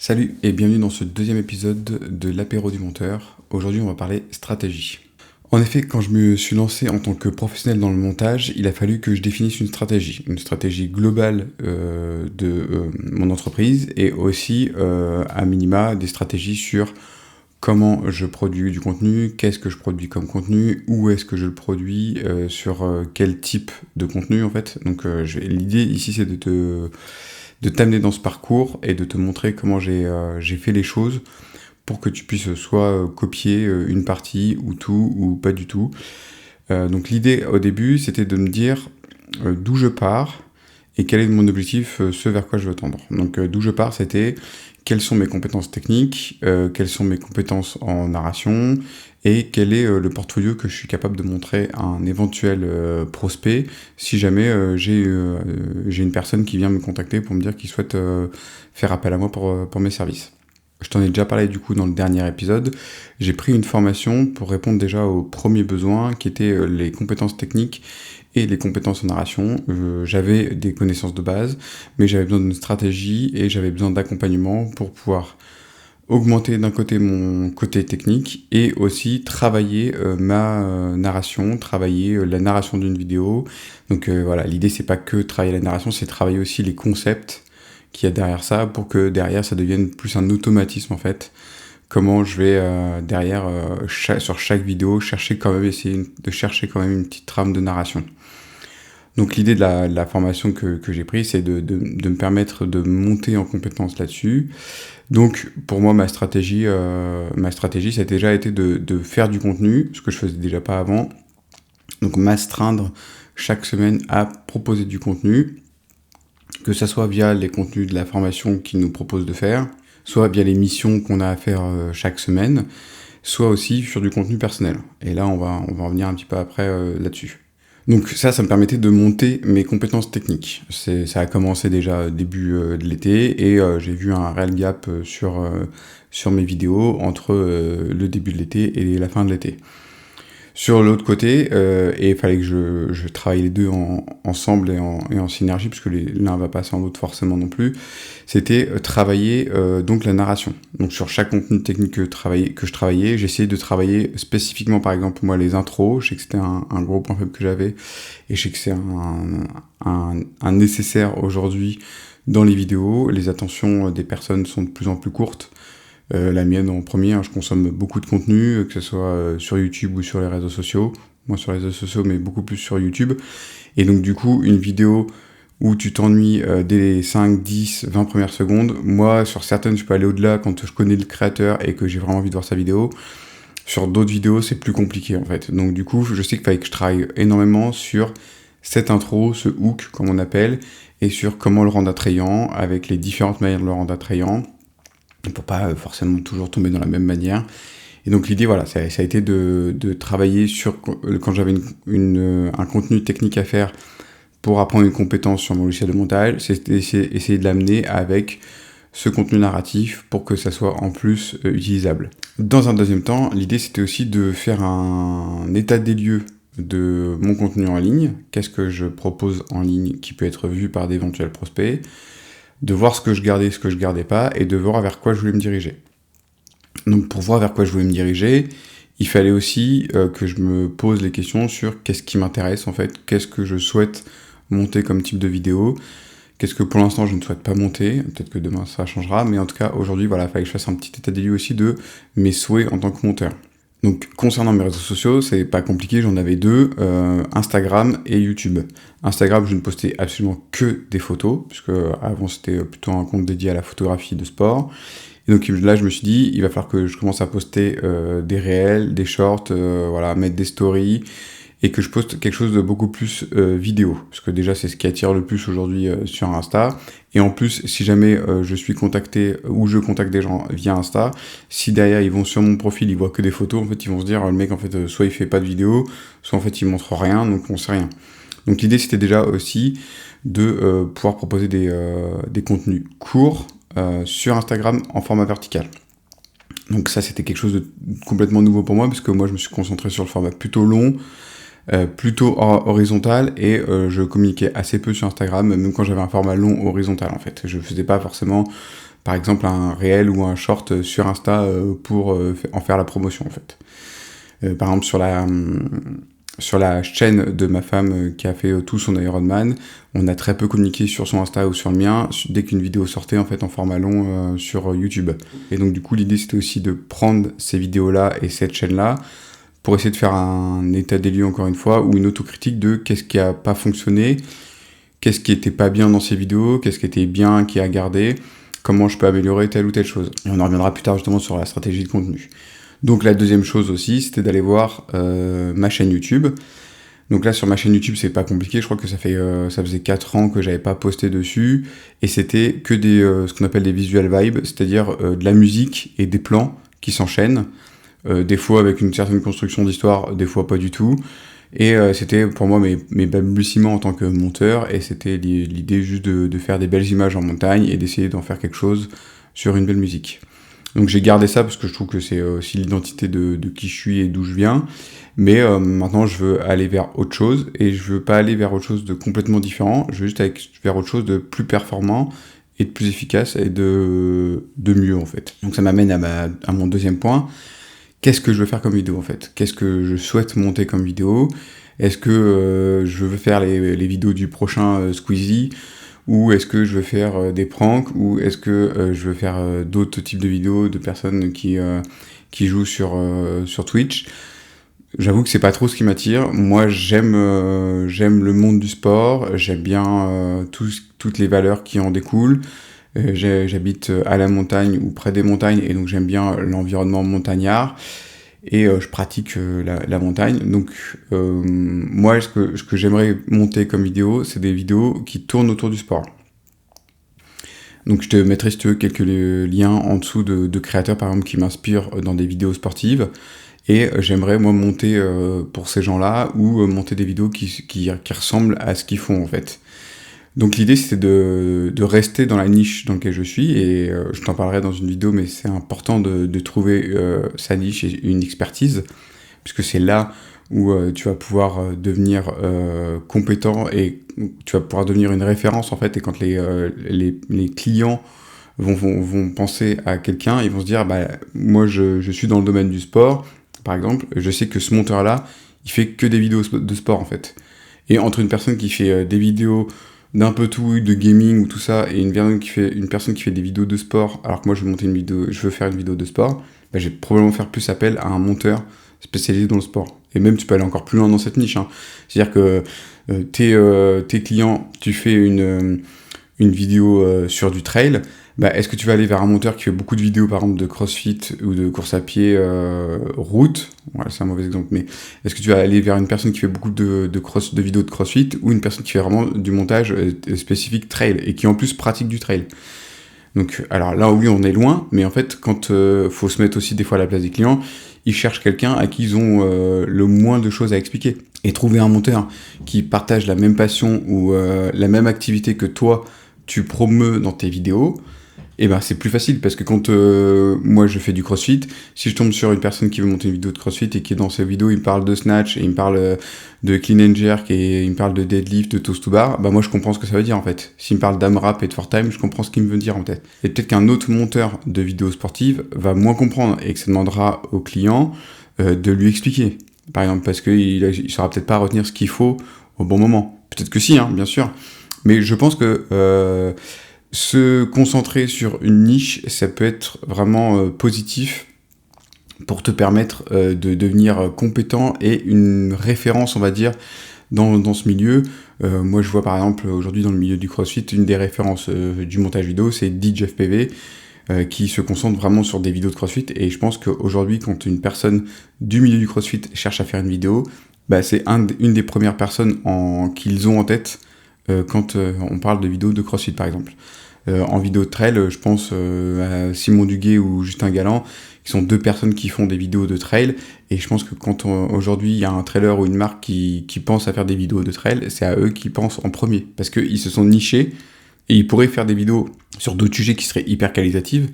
Salut et bienvenue dans ce deuxième épisode de l'apéro du monteur. Aujourd'hui on va parler stratégie. En effet, quand je me suis lancé en tant que professionnel dans le montage, il a fallu que je définisse une stratégie globale de mon entreprise et aussi à minima des stratégies sur comment je produis du contenu, qu'est-ce que je produis comme contenu, où est-ce que je le produis, sur quel type de contenu en fait. Donc l'idée ici c'est de t'amener dans ce parcours et de te montrer comment j'ai fait les choses pour que tu puisses soit copier une partie ou tout ou pas du tout. Donc l'idée au début c'était de me dire d'où je pars et quel est mon objectif, ce vers quoi je veux tendre. Donc d'où je pars c'était quelles sont mes compétences techniques, quelles sont mes compétences en narration et quel est le portfolio que je suis capable de montrer à un éventuel prospect si jamais j'ai une personne qui vient me contacter pour me dire qu'il souhaite faire appel à moi pour mes services. Je t'en ai déjà parlé du coup dans le dernier épisode. J'ai pris une formation pour répondre déjà aux premiers besoins qui étaient les compétences techniques et les compétences en narration. J'avais des connaissances de base, mais j'avais besoin d'une stratégie et j'avais besoin d'accompagnement pour pouvoir augmenter d'un côté mon côté technique et aussi travailler ma narration, travailler la narration d'une vidéo. Donc voilà, l'idée c'est pas que travailler la narration, c'est travailler aussi les concepts qu'il y a derrière ça pour que derrière ça devienne plus un automatisme en fait. Comment je vais derrière sur chaque vidéo essayer de chercher quand même une petite trame de narration. Donc l'idée de la formation que j'ai prise, c'est de me permettre de monter en compétence là-dessus. Donc pour moi, ma stratégie, ça a déjà été de faire du contenu, ce que je faisais déjà pas avant. Donc m'astreindre chaque semaine à proposer du contenu, que ça soit via les contenus de la formation qu'ils nous proposent de faire, soit via les missions qu'on a à faire chaque semaine, soit aussi sur du contenu personnel. Et là, on va revenir un petit peu après là-dessus. Donc ça me permettait de monter mes compétences techniques. Ça a commencé déjà début de l'été et j'ai vu un réel gap sur mes vidéos entre le début de l'été et la fin de l'été. Sur l'autre côté, et il fallait que je travaille les deux ensemble et en synergie, parce que l'un va pas sans l'autre forcément non plus, c'était travailler donc la narration. Donc sur chaque contenu technique que je travaillais, j'essayais de travailler spécifiquement, par exemple, moi, les intros. Je sais que c'était un gros point faible que j'avais, et je sais que c'est un nécessaire aujourd'hui dans les vidéos. Les attentions des personnes sont de plus en plus courtes. La mienne en premier, je consomme beaucoup de contenu, que ce soit sur YouTube ou sur les réseaux sociaux. Moi sur les réseaux sociaux, mais beaucoup plus sur YouTube. Et donc du coup, une vidéo où tu t'ennuies dès les 5, 10, 20 premières secondes, moi sur certaines, je peux aller au-delà quand je connais le créateur et que j'ai vraiment envie de voir sa vidéo. Sur d'autres vidéos, c'est plus compliqué en fait. Donc du coup, je sais qu'il fallait que je travaille énormément sur cette intro, ce hook, comme on appelle, et sur comment le rendre attrayant, avec les différentes manières de le rendre attrayant, pour pas forcément toujours tomber dans la même manière. Et donc l'idée, voilà, ça a été de travailler sur, quand j'avais un contenu technique à faire pour apprendre une compétence sur mon logiciel de montage, c'était essayer de l'amener avec ce contenu narratif pour que ça soit en plus utilisable. Dans un deuxième temps, l'idée c'était aussi de faire un état des lieux de mon contenu en ligne, qu'est-ce que je propose en ligne qui peut être vu par d'éventuels prospects, de voir ce que je gardais pas, et de voir vers quoi je voulais me diriger. Donc pour voir vers quoi je voulais me diriger, il fallait aussi que je me pose les questions sur qu'est-ce qui m'intéresse en fait, qu'est-ce que je souhaite monter comme type de vidéo, qu'est-ce que pour l'instant je ne souhaite pas monter, peut-être que demain ça changera, mais en tout cas aujourd'hui, voilà, il fallait que je fasse un petit état des lieux aussi de mes souhaits en tant que monteur. Donc concernant mes réseaux sociaux, c'est pas compliqué, j'en avais deux, Instagram et YouTube. Instagram, je ne postais absolument que des photos, puisque avant c'était plutôt un compte dédié à la photographie de sport. Et donc là, je me suis dit, il va falloir que je commence à poster des réels, des shorts, voilà, mettre des stories, et que je poste quelque chose de beaucoup plus vidéo, parce que déjà c'est ce qui attire le plus aujourd'hui sur Insta. Et en plus, si jamais je suis contacté ou je contacte des gens via Insta, si derrière ils vont sur mon profil, ils voient que des photos, en fait ils vont se dire le mec en fait soit il fait pas de vidéo, soit en fait il montre rien, donc on sait rien. Donc l'idée c'était déjà aussi de pouvoir proposer des contenus courts sur Instagram en format vertical. Donc ça c'était quelque chose de complètement nouveau pour moi, parce que moi je me suis concentré sur le format plutôt long, plutôt horizontal, et je communiquais assez peu sur Instagram, même quand j'avais un format long horizontal en fait. Je faisais pas forcément par exemple un réel ou un short sur Insta pour en faire la promotion en fait. Par exemple sur la chaîne de ma femme qui a fait tout son Ironman, on a très peu communiqué sur son Insta ou sur le mien dès qu'une vidéo sortait en fait en format long sur YouTube. Et donc du coup l'idée c'était aussi de prendre ces vidéos-là et cette chaîne-là pour essayer de faire un état des lieux encore une fois ou une autocritique de qu'est-ce qui a pas fonctionné, qu'est-ce qui était pas bien dans ces vidéos, qu'est-ce qui était bien, qui a gardé, comment je peux améliorer telle ou telle chose. Et on en reviendra plus tard justement sur la stratégie de contenu. Donc la deuxième chose aussi, c'était d'aller voir ma chaîne YouTube. Donc là sur ma chaîne YouTube, c'est pas compliqué, je crois que ça faisait 4 ans que j'avais pas posté dessus, et c'était que ce qu'on appelle des visual vibes, c'est-à-dire de la musique et des plans qui s'enchaînent, des fois avec une certaine construction d'histoire, des fois pas du tout. Et c'était pour moi mes balbutiements en tant que monteur, et c'était l'idée juste de faire des belles images en montagne et d'essayer d'en faire quelque chose sur une belle musique. Donc j'ai gardé ça parce que je trouve que c'est aussi l'identité de qui je suis et d'où je viens. Mais maintenant je veux aller vers autre chose, et je veux pas aller vers autre chose de complètement différent, je veux juste aller vers autre chose de plus performant et de plus efficace et de mieux en fait. Donc ça m'amène à mon deuxième point. Qu'est-ce que je veux faire comme vidéo en fait ? Qu'est-ce que je souhaite monter comme vidéo ? Est-ce que je veux faire les vidéos du prochain Squeezie ? Ou est-ce que je veux faire des pranks ? Ou est-ce que je veux faire d'autres types de vidéos de personnes qui jouent sur Twitch ? J'avoue que c'est pas trop ce qui m'attire. Moi, j'aime le monde du sport, j'aime bien toutes les valeurs qui en découlent. J'habite à la montagne ou près des montagnes, et donc j'aime bien l'environnement montagnard, et je pratique la montagne. Donc moi, ce que j'aimerais monter comme vidéo, c'est des vidéos qui tournent autour du sport. Donc je te mettrai, si tu veux, quelques liens en dessous de créateurs par exemple qui m'inspirent dans des vidéos sportives, et j'aimerais moi monter pour ces gens-là, ou monter des vidéos qui ressemblent à ce qu'ils font en fait. Donc l'idée c'était de rester dans la niche dans laquelle je suis, et je t'en parlerai dans une vidéo, mais c'est important de trouver sa niche et une expertise, puisque c'est là où tu vas pouvoir devenir compétent, et tu vas pouvoir devenir une référence en fait, et quand les clients vont penser à quelqu'un, ils vont se dire moi je suis dans le domaine du sport, par exemple, je sais que ce monteur-là, il fait que des vidéos de sport en fait. Et entre une personne qui fait des vidéos d'un peu tout, de gaming ou tout ça, et une personne qui fait des vidéos de sport, alors que moi je veux faire une vidéo de sport, je vais probablement faire plus appel à un monteur spécialisé dans le sport. Et même tu peux aller encore plus loin dans cette niche, hein. C'est-à-dire que tes clients, tu fais une vidéo sur du trail, est-ce que tu vas aller vers un monteur qui fait beaucoup de vidéos, par exemple, de crossfit ou de course à pied route ? Voilà, c'est un mauvais exemple, mais est-ce que tu vas aller vers une personne qui fait beaucoup de vidéos de crossfit, ou une personne qui fait vraiment du montage spécifique trail, et qui en plus pratique du trail ? Donc, alors là, oui, on est loin, mais en fait, quand faut se mettre aussi des fois à la place des clients, ils cherchent quelqu'un à qui ils ont le moins de choses à expliquer. Et trouver un monteur qui partage la même passion ou la même activité que toi, tu promeus dans tes vidéos, c'est plus facile, parce que quand moi je fais du crossfit, si je tombe sur une personne qui veut monter une vidéo de crossfit et qui dans ses vidéos il me parle de snatch, et il me parle de clean and jerk, et il me parle de deadlift, de toast to bar, moi je comprends ce que ça veut dire en fait. S'il me parle d'AMRAP et de 4Time, je comprends ce qu'il me veut dire en tête. Et peut-être qu'un autre monteur de vidéos sportives va moins comprendre, et que ça demandera au client de lui expliquer. Par exemple, parce qu'il saura peut-être pas retenir ce qu'il faut au bon moment. Peut-être que si, hein, bien sûr. Mais je pense que se concentrer sur une niche, ça peut être vraiment positif pour te permettre de devenir compétent et une référence, on va dire, dans ce milieu. Moi, je vois par exemple aujourd'hui dans le milieu du CrossFit, une des références du montage vidéo, c'est DJFPV, qui se concentre vraiment sur des vidéos de CrossFit. Et je pense qu'aujourd'hui, quand une personne du milieu du CrossFit cherche à faire une vidéo, c'est une des premières personnes qu'ils ont en tête quand on parle de vidéos de CrossFit, par exemple. En vidéo de trail, je pense à Simon Duguay ou Justin Galland, qui sont deux personnes qui font des vidéos de trail, et je pense que quand aujourd'hui il y a un trailer ou une marque qui pense à faire des vidéos de trail, c'est à eux qu'ils pensent en premier, parce qu'ils se sont nichés, et ils pourraient faire des vidéos sur d'autres sujets qui seraient hyper qualitatives,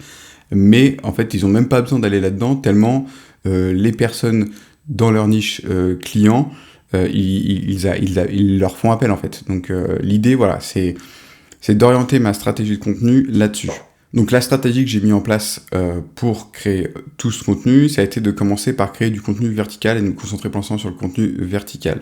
mais en fait ils ont même pas besoin d'aller là-dedans, tellement les personnes dans leur niche client, ils leur font appel en fait. Donc l'idée, voilà, c'est d'orienter ma stratégie de contenu là-dessus. Donc la stratégie que j'ai mis en place pour créer tout ce contenu, ça a été de commencer par créer du contenu vertical et de me concentrer pour l'instant sur le contenu vertical.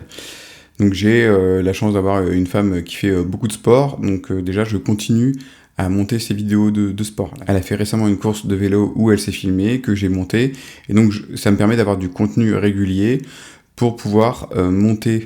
Donc j'ai la chance d'avoir une femme qui fait beaucoup de sport, donc déjà je continue à monter ses vidéos de sport. Elle a fait récemment une course de vélo où elle s'est filmée, que j'ai montée, et donc ça me permet d'avoir du contenu régulier pour pouvoir monter,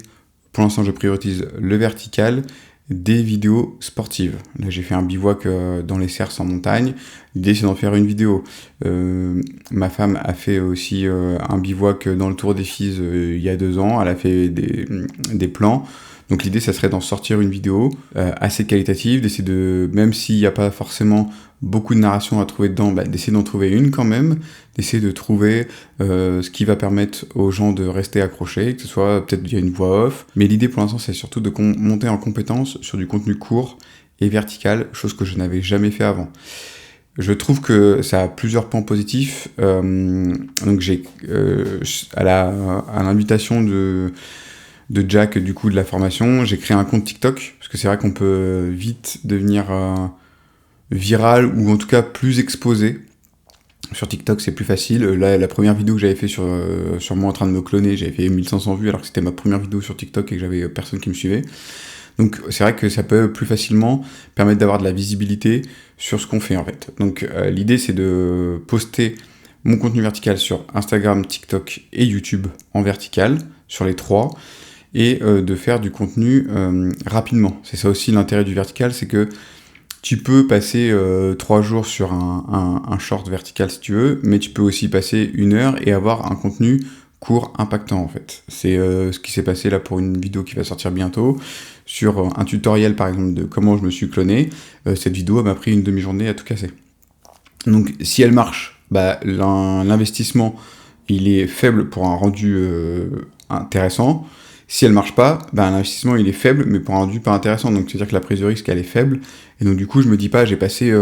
pour l'instant je priorise le vertical, des vidéos sportives. Là j'ai fait un bivouac dans les Cerces en montagne, l'idée c'est d'en faire une vidéo. Ma femme a fait aussi un bivouac dans le Tour des Fises il y a 2 ans, elle a fait des plans. Donc l'idée, ça serait d'en sortir une vidéo assez qualitative, d'essayer de, même s'il n'y a pas forcément beaucoup de narration à trouver dedans, d'essayer d'en trouver une quand même, d'essayer de trouver ce qui va permettre aux gens de rester accrochés, que ce soit peut-être via une voix off. Mais l'idée pour l'instant, c'est surtout de monter en compétence sur du contenu court et vertical, chose que je n'avais jamais fait avant. Je trouve que ça a plusieurs points positifs. Donc j'ai, à l'invitation de Jack, du coup, de la formation, j'ai créé un compte TikTok, parce que c'est vrai qu'on peut vite devenir viral, ou en tout cas plus exposé. Sur TikTok, c'est plus facile. Là, la première vidéo que j'avais fait sur moi en train de me cloner, j'avais fait 1500 vues, alors que c'était ma première vidéo sur TikTok et que j'avais personne qui me suivait. Donc c'est vrai que ça peut plus facilement permettre d'avoir de la visibilité sur ce qu'on fait, en fait. Donc l'idée, c'est de poster mon contenu vertical sur Instagram, TikTok et YouTube en vertical, sur les 3, et de faire du contenu rapidement. C'est ça aussi l'intérêt du vertical, c'est que tu peux passer 3 jours sur un short vertical si tu veux, mais tu peux aussi passer 1 heure et avoir un contenu court, impactant en fait. C'est ce qui s'est passé là pour une vidéo qui va sortir bientôt, sur un tutoriel par exemple de comment je me suis cloné. Cette vidéo elle m'a pris une demi-journée à tout casser. Donc si elle marche, l'investissement il est faible pour un rendu intéressant. Si elle marche pas, l'investissement il est faible, mais pour un rendu pas intéressant. Donc c'est-à-dire que la prise de risque elle est faible. Et donc du coup je me dis pas, j'ai passé,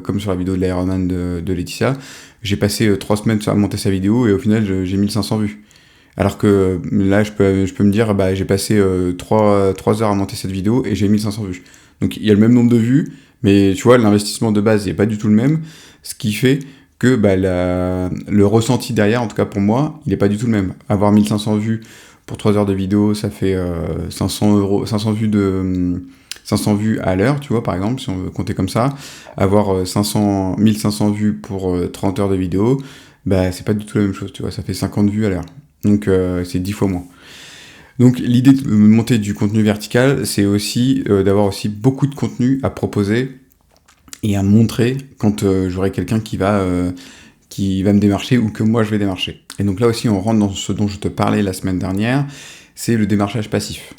comme sur la vidéo de l'Ironman de Laetitia, j'ai passé 3 semaines à monter sa vidéo et au final j'ai 1500 vues. Alors que là je peux me dire, j'ai passé 3 heures à monter cette vidéo et j'ai 1500 vues. Donc il y a le même nombre de vues, mais tu vois l'investissement de base il est pas du tout le même. Ce qui fait que le ressenti derrière, en tout cas pour moi, il est pas du tout le même. Avoir 1500 vues pour 3 heures de vidéo, ça fait 500 vues à l'heure, tu vois, par exemple, si on veut compter comme ça. Avoir 1500 vues pour 30 heures de vidéo, c'est pas du tout la même chose, tu vois, ça fait 50 vues à l'heure. Donc c'est 10 fois moins. Donc l'idée de monter du contenu vertical, c'est aussi d'avoir aussi beaucoup de contenu à proposer et à montrer quand j'aurai quelqu'un qui va me démarcher ou que moi je vais démarcher. Et donc là aussi on rentre dans ce dont je te parlais la semaine dernière, c'est le démarchage passif.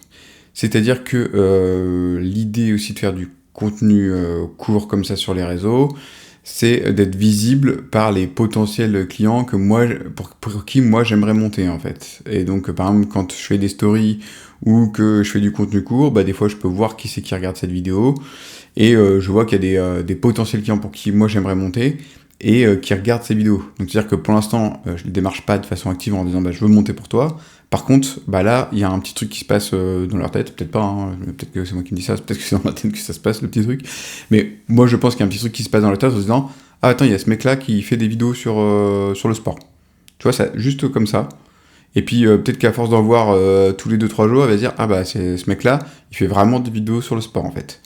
C'est-à-dire que l'idée aussi de faire du contenu court comme ça sur les réseaux, c'est d'être visible par les potentiels clients que moi, pour qui moi j'aimerais monter en fait. Et donc par exemple quand je fais des stories ou que je fais du contenu court, des fois je peux voir qui c'est qui regarde cette vidéo et je vois qu'il y a des potentiels clients pour qui moi j'aimerais monter et qui regardent ces vidéos. Donc c'est-à-dire que pour l'instant, je ne les démarche pas de façon active en disant je veux monter pour toi. Par contre, là, il y a un petit truc qui se passe dans leur tête, peut-être pas, hein, peut-être que c'est moi qui me dis ça, peut-être que c'est dans la tête que ça se passe, le petit truc. Mais moi, je pense qu'il y a un petit truc qui se passe dans leur tête en se disant « Ah, attends, il y a ce mec-là qui fait des vidéos sur le sport. » Tu vois, ça, juste comme ça. Et puis, peut-être qu'à force d'en voir tous les 2-3 jours, elle va se dire « Ah, c'est ce mec-là, il fait vraiment des vidéos sur le sport, en fait. »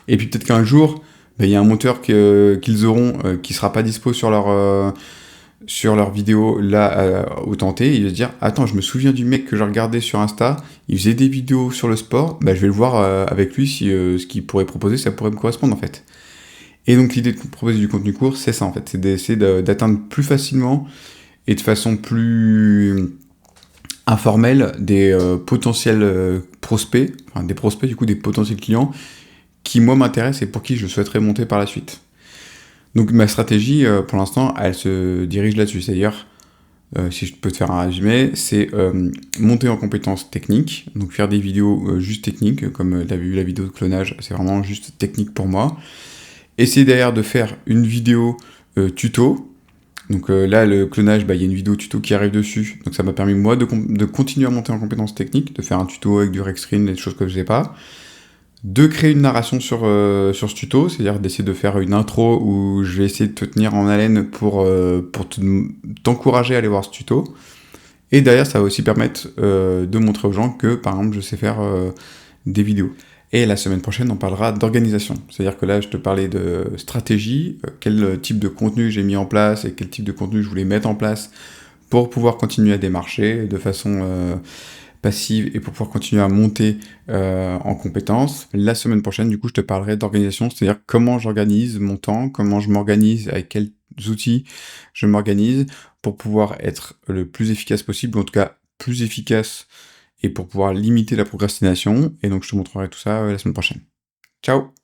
Et puis, peut-être qu'un jour, il y a un monteur qu'ils auront qui sera pas dispo sur leur vidéo là au tenté, il va se dire attends, je me souviens du mec que je regardais sur Insta, il faisait des vidéos sur le sport, je vais le voir avec lui si ce qu'il pourrait proposer ça pourrait me correspondre en fait. Et donc l'idée de proposer du contenu court, c'est ça en fait, c'est d'essayer d'atteindre plus facilement et de façon plus informelle des potentiels prospects, enfin des prospects du coup des potentiels clients qui moi m'intéressent et pour qui je souhaiterais monter par la suite. Donc ma stratégie, pour l'instant, elle se dirige là-dessus. C'est-à-dire, si je peux te faire un résumé, c'est monter en compétences techniques, donc faire des vidéos juste techniques, comme tu as vu la vidéo de clonage, c'est vraiment juste technique pour moi. Essayer derrière de faire une vidéo tuto. Donc là, le clonage, il y a une vidéo tuto qui arrive dessus, donc ça m'a permis moi de continuer à monter en compétences techniques, de faire un tuto avec du rec screen, des choses que je ne sais pas. de créer une narration sur ce tuto, c'est-à-dire d'essayer de faire une intro où je vais essayer de te tenir en haleine pour t'encourager à aller voir ce tuto. Et derrière, ça va aussi permettre de montrer aux gens que, par exemple, je sais faire des vidéos. Et la semaine prochaine, on parlera d'organisation. C'est-à-dire que là, je te parlais de stratégie, quel type de contenu j'ai mis en place et quel type de contenu je voulais mettre en place pour pouvoir continuer à démarcher de façon passive et pour pouvoir continuer à monter en compétences. La semaine prochaine, du coup, je te parlerai d'organisation, c'est-à-dire comment j'organise mon temps, comment je m'organise, avec quels outils je m'organise pour pouvoir être le plus efficace possible, ou en tout cas plus efficace, et pour pouvoir limiter la procrastination. Et donc, je te montrerai tout ça la semaine prochaine. Ciao!